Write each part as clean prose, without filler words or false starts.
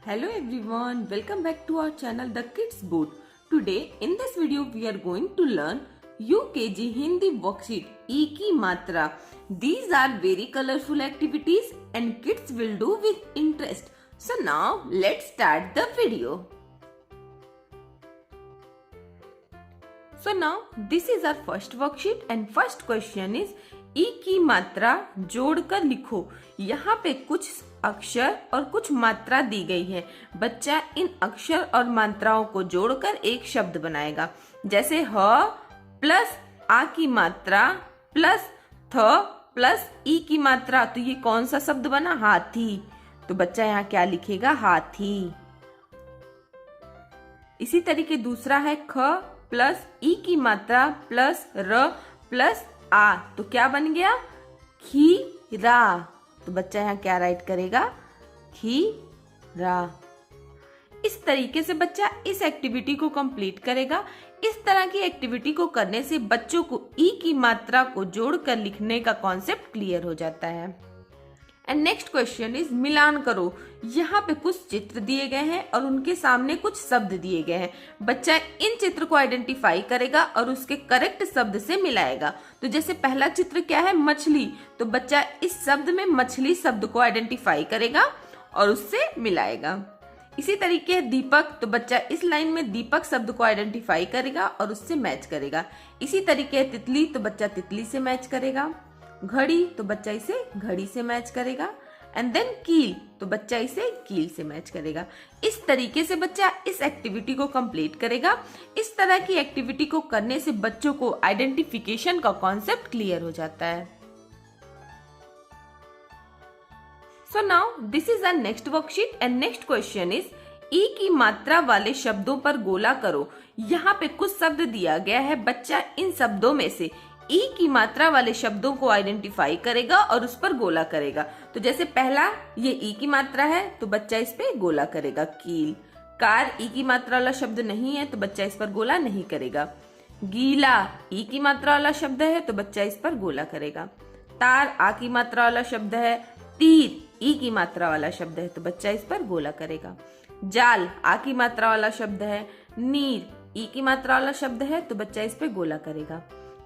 Hello everyone, welcome back to our channel The Kids Board. Today in this video we are going to learn UKG Hindi worksheet E की मात्रा. These are very colorful activities and kids will do with interest. So now let's start the video. So now this is our first worksheet and first question is ई की मात्रा जोड़कर लिखो. यहाँ पे कुछ अक्षर और कुछ मात्रा दी गई है. बच्चा इन अक्षर और मात्राओं को जोड़कर एक शब्द बनाएगा. जैसे ह प्लस आ की मात्रा प्लस थ प्लस ई की मात्रा. तो ये कौन सा शब्द बना? हाथी. तो बच्चा यहाँ क्या लिखेगा? हाथी. इसी तरीके दूसरा है ख प्लस ई की मात्रा प्लस र प्लस आ. तो क्या बन गया? खीरा. तो बच्चा यहाँ क्या राइट करेगा? खीरा. इस तरीके से बच्चा इस एक्टिविटी को कंप्लीट करेगा. इस तरह की एक्टिविटी को करने से बच्चों को ई की मात्रा को जोड़कर लिखने का कॉन्सेप्ट क्लियर हो जाता है. एंड नेक्स्ट क्वेश्चन इज मिलान करो. यहाँ पे कुछ चित्र दिए गए हैं और उनके सामने कुछ शब्द दिए गए हैं. बच्चा इन चित्र को आइडेंटिफाई करेगा और उसके करेक्ट शब्द से मिलाएगा. तो जैसे पहला चित्र क्या है? मछली. तो बच्चा इस शब्द में मछली शब्द को आइडेंटिफाई करेगा और उससे मिलाएगा. इसी तरीके है दीपक. तो बच्चा इस लाइन में दीपक शब्द को आइडेंटिफाई करेगा और उससे मैच करेगा. इसी तरीके है तितली. तो बच्चा तितली से मैच करेगा. घड़ी. तो बच्चा इसे घड़ी से मैच करेगा. एंड देन कील. तो बच्चा इसे कील से मैच करेगा. इस तरीके से बच्चा इस एक्टिविटी को कंप्लीट करेगा. इस तरह की एक्टिविटी को करने से बच्चों को आइडेंटिफिकेशन का कॉन्सेप्ट क्लियर हो जाता है. So now this is our next worksheet and next question is ई की मात्रा वाले शब्दों पर गोला करो. यहाँ पे कुछ शब्द दिया गया है. बच्चा इन शब्दों में से ई की मात्रा वाले शब्दों को आइडेंटिफाई करेगा और उस पर गोला करेगा. तो जैसे पहला ये ई की मात्रा है तो बच्चा इस पे गोला करेगा. कील. कार ई की मात्रा वाला शब्द नहीं है तो बच्चा इस पर गोला नहीं करेगा. गीला ई की मात्रा वाला शब्द है तो बच्चा इस पर गोला करेगा. तार आ की मात्रा वाला शब्द है. तीर ई की मात्रा वाला शब्द है तो बच्चा इस पर गोला करेगा. जाल आ की मात्रा वाला शब्द है. नीर ई की मात्रा वाला शब्द है तो बच्चा इस पे गोला करेगा.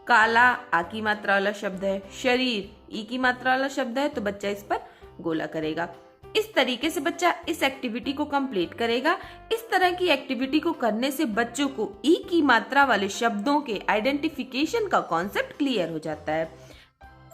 काला आ की मात्रा वाला शब्द है. शरीर ई की मात्रा वाला शब्द है तो बच्चा इस पर गोला करेगा. इस तरीके से बच्चा इस एक्टिविटी को कंप्लीट करेगा. इस तरह की एक्टिविटी को करने से बच्चों को ई की मात्रा वाले शब्दों के आइडेंटिफिकेशन का कॉन्सेप्ट क्लियर हो जाता है.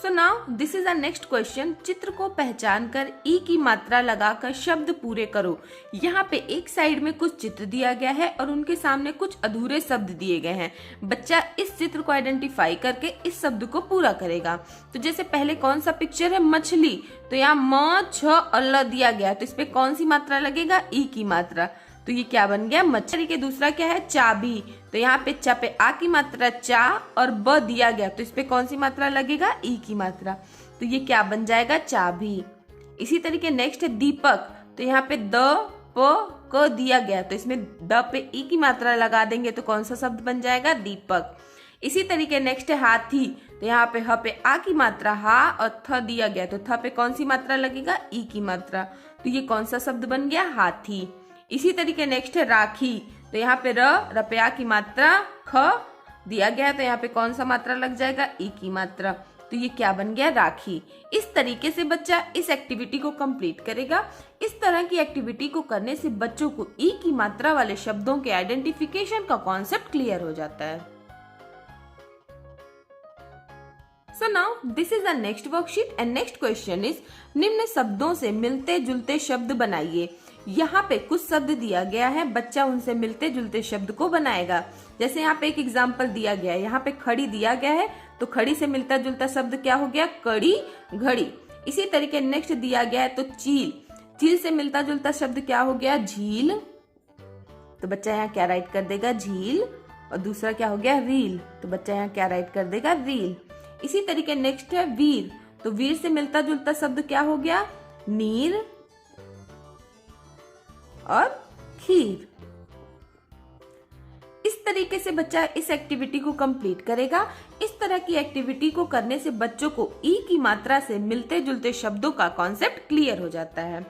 So now this is our next question. चित्र को पहचान कर ई की मात्रा लगाकर शब्द पूरे करो. यहाँ पे एक साइड में कुछ चित्र दिया गया है और उनके सामने कुछ अधूरे शब्द दिए गए हैं. बच्चा इस चित्र को आइडेंटिफाई करके इस शब्द को पूरा करेगा. तो जैसे पहले कौन सा पिक्चर है? मछली. तो यहाँ म छ और ल दिया गया तो इस पे कौन सी मात्रा लगेगा? ई की मात्रा. तो ये क्या बन गया? मछली. के दूसरा क्या है? चाबी. तो यहाँ पे चा पे आ की मात्रा चा और ब दिया गया तो इस पे कौन सी मात्रा लगेगा? ई की मात्रा. तो ये क्या बन जाएगा? चाबी. इसी तरीके नेक्स्ट है दीपक. तो यहाँ पे द प क दिया गया तो इसमें द पे ई की मात्रा लगा देंगे तो कौन सा शब्द बन जाएगा? दीपक. इसी तरीके नेक्स्ट है हाथी. तो यहाँ पे ह पे आ की मात्रा हा और थ दिया गया तो थ पे कौन सी मात्रा लगेगा? ई की मात्रा. तो ये कौन सा शब्द बन गया? हाथी. इसी तरीके नेक्स्ट है राखी. तो यहाँ पे र पे आ की मात्रा ख दिया गया तो यहाँ पे कौन सा मात्रा लग जाएगा? ई की मात्रा. तो ये क्या बन गया? राखी. इस तरीके से बच्चा इस एक्टिविटी को कंप्लीट करेगा. इस तरह की एक्टिविटी को करने से बच्चों को ई की मात्रा वाले शब्दों के आइडेंटिफिकेशन का कॉन्सेप्ट क्लियर हो जाता है. So now this is the next worksheet and next question is निम्न शब्दों से मिलते जुलते शब्द बनाइए. यहाँ पे कुछ शब्द दिया गया है. बच्चा उनसे मिलते जुलते शब्द को बनाएगा. जैसे यहाँ पे एक एग्जाम्पल दिया गया है. यहाँ पे खड़ी दिया गया है तो खड़ी से मिलता जुलता शब्द क्या हो गया? कड़ी. घड़ी. इसी तरीके नेक्स्ट दिया गया है तो चील. चील से मिलता जुलता शब्द क्या हो गया? झील. तो बच्चा यहाँ क्या राइट कर देगा? झील. और दूसरा क्या हो गया? रील. तो बच्चा यहाँ क्या राइट कर देगा? रील. इसी तरीके नेक्स्ट है वीर. तो वीर से मिलता जुलता शब्द क्या हो गया? नीर और खीर. इस तरीके से बच्चा इस एक्टिविटी को कंप्लीट करेगा. इस तरह की एक्टिविटी को करने से बच्चों को ई की मात्रा से मिलते जुलते शब्दों का कॉन्सेप्ट क्लियर हो जाता है.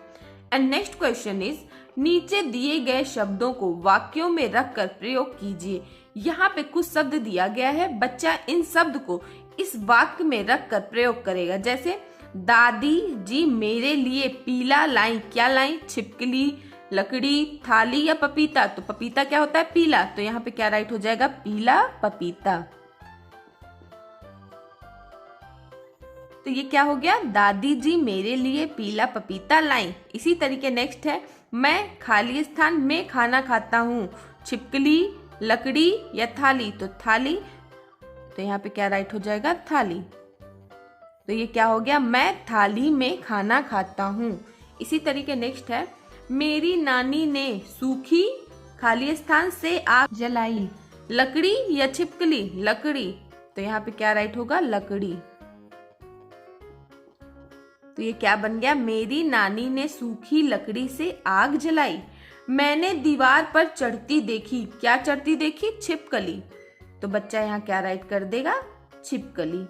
एंड नेक्स्ट क्वेश्चन इज नीचे दिए गए शब्दों को वाक्यों में रखकर प्रयोग कीजिए। यहाँ पे कुछ शब्द दिया गया है, बच्चा इन शब्द को इस वाक्य में रखकर प्रयोग करेगा। जैसे दादी जी मेरे लिए पीला लाई, क्या लाई? छिपकली, लकड़ी, थाली या पपीता? तो पपीता क्या होता है? पीला। तो यहाँ पे क्या राइट हो जाएगा? पीला पपीता। तो ये क्या हो गया? दादी जी मेरे लिए पीला पपीता लाई। इसी तरीके नेक्स्ट है, मैं खाली स्थान में खाना खाता हूँ, छिपकली, लकड़ी या थाली? तो थाली। तो यहाँ पे क्या राइट हो जाएगा? थाली। तो ये क्या हो गया? मैं थाली में खाना खाता हूँ। इसी तरीके नेक्स्ट है, मेरी नानी ने सूखी खाली स्थान से आग जलाई, लकड़ी या छिपकली? लकड़ी। तो यहाँ पे क्या राइट होगा? लकड़ी। तो ये क्या बन गया? मेरी नानी ने सूखी लकड़ी से आग जलाई। मैंने दीवार पर चढ़ती देखी, क्या चढ़ती देखी? छिपकली। तो बच्चा यहाँ क्या राइट कर देगा? छिपकली।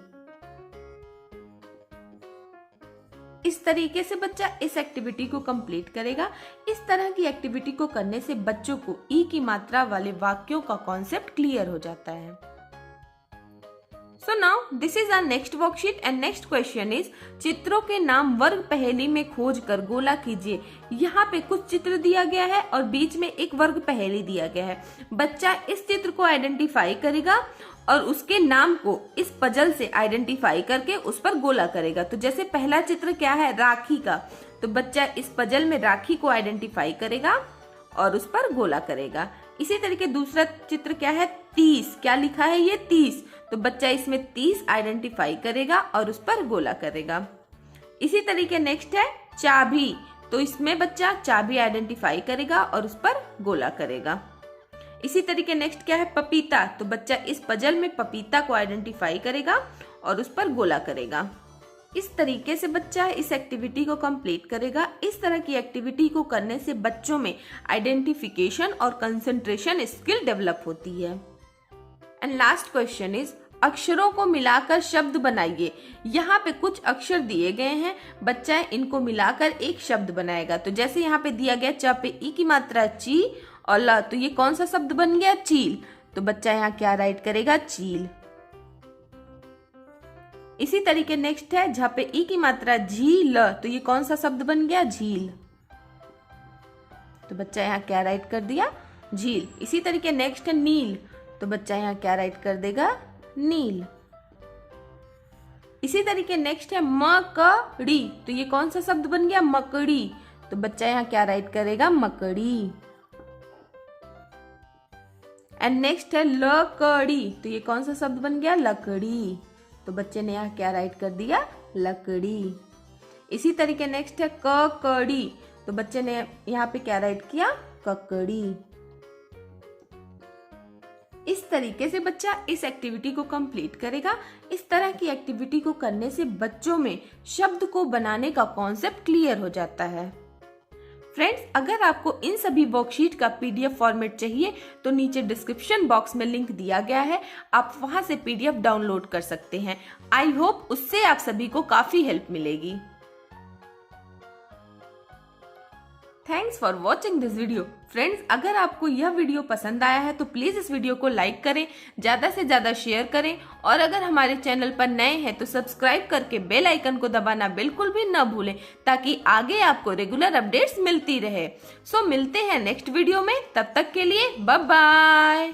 इस तरीके से बच्चा इस एक्टिविटी को कंप्लीट करेगा। इस तरह की एक्टिविटी को करने से बच्चों को ई की मात्रा वाले वाक्यों का कॉन्सेप्ट क्लियर हो जाता है। So now this is our next worksheet and next question is, चित्रों के नाम वर्ग पहेली में खोज कर गोला कीजिए। यहाँ पे कुछ चित्र दिया गया है और बीच में एक वर्ग पहेली दिया गया है। बच्चा इस चित्र को आइडेंटिफाई करेगा और उसके नाम को इस पजल से आइडेंटिफाई करके उस पर गोला करेगा। तो जैसे पहला चित्र क्या है? राखी का। तो बच्चा इस पजल में राखी को आइडेंटिफाई करेगा और उस पर गोला करेगा। इसी तरीके दूसरा चित्र क्या है? 30। क्या लिखा है? ये 30। तो बच्चा इसमें 30 आइडेंटिफाई करेगा और उस पर गोला करेगा। इसी तरीके नेक्स्ट है चाबी। तो इसमें बच्चा चाबी आइडेंटिफाई करेगा और उस पर गोला करेगा। इसी तरीके नेक्स्ट क्या है? पपीता। तो बच्चा इस पजल में पपीता को आइडेंटिफाई करेगा और उस पर गोला करेगा। इस तरीके से बच्चा इस एक्टिविटी को कंप्लीट करेगा। इस तरह की एक्टिविटी को करने से बच्चों में आइडेंटिफिकेशन और कंसंट्रेशन स्किल डेवलप होती है। एंड लास्ट क्वेश्चन इज, अक्षरों को मिलाकर शब्द बनाइए। यहाँ पे कुछ अक्षर दिए गए हैं, बच्चा इनको मिलाकर एक शब्द बनाएगा। तो जैसे यहाँ पे दिया गया च पे ई की मात्रा ची और ल, तो ये कौन सा शब्द बन गया? चील। तो बच्चा यहाँ क्या राइट करेगा? चील। इसी तरीके नेक्स्ट है झ पे ई की मात्रा झील, तो ये कौन सा शब्द बन गया? झील। तो बच्चा यहाँ क्या राइट कर दिया? झील। इसी तरीके नेक्स्ट है नील। तो बच्चा यहाँ क्या राइट कर देगा? नील। इसी तरीके नेक्स्ट है मकड़ी। तो ये कौन सा शब्द बन गया? मकड़ी। तो बच्चा यहाँ क्या राइट करेगा? मकड़ी। एंड नेक्स्ट है लकड़ी। तो ये कौन सा शब्द बन गया? लकड़ी। तो बच्चे ने यहाँ क्या राइट कर दिया? लकड़ी। इसी तरीके नेक्स्ट है ककड़ी। तो बच्चे ने यहाँ पे क्या राइट किया? ककड़ी। इस तरीके से बच्चा इस एक्टिविटी को कंप्लीट करेगा। इस तरह की एक्टिविटी को करने से बच्चों में शब्द को बनाने का कॉन्सेप्ट क्लियर हो जाता है। फ्रेंड्स, अगर आपको इन सभी वर्कशीट का पीडीएफ फॉर्मेट चाहिए तो नीचे डिस्क्रिप्शन बॉक्स में लिंक दिया गया है, आप वहां से पीडीएफ डाउनलोड कर सकते हैं। आई होप उससे आप सभी को काफी हेल्प मिलेगी। Thanks for watching this video. Friends, अगर आपको यह वीडियो पसंद आया है तो प्लीज इस वीडियो को लाइक करें, ज्यादा से ज्यादा शेयर करें और अगर हमारे चैनल पर नए हैं तो सब्सक्राइब करके बेल आइकन को दबाना बिल्कुल भी न भूलें ताकि आगे आपको रेगुलर अपडेट्स मिलती रहे। सो मिलते हैं नेक्स्ट वीडियो में, तब तक के लिए बाय बाय।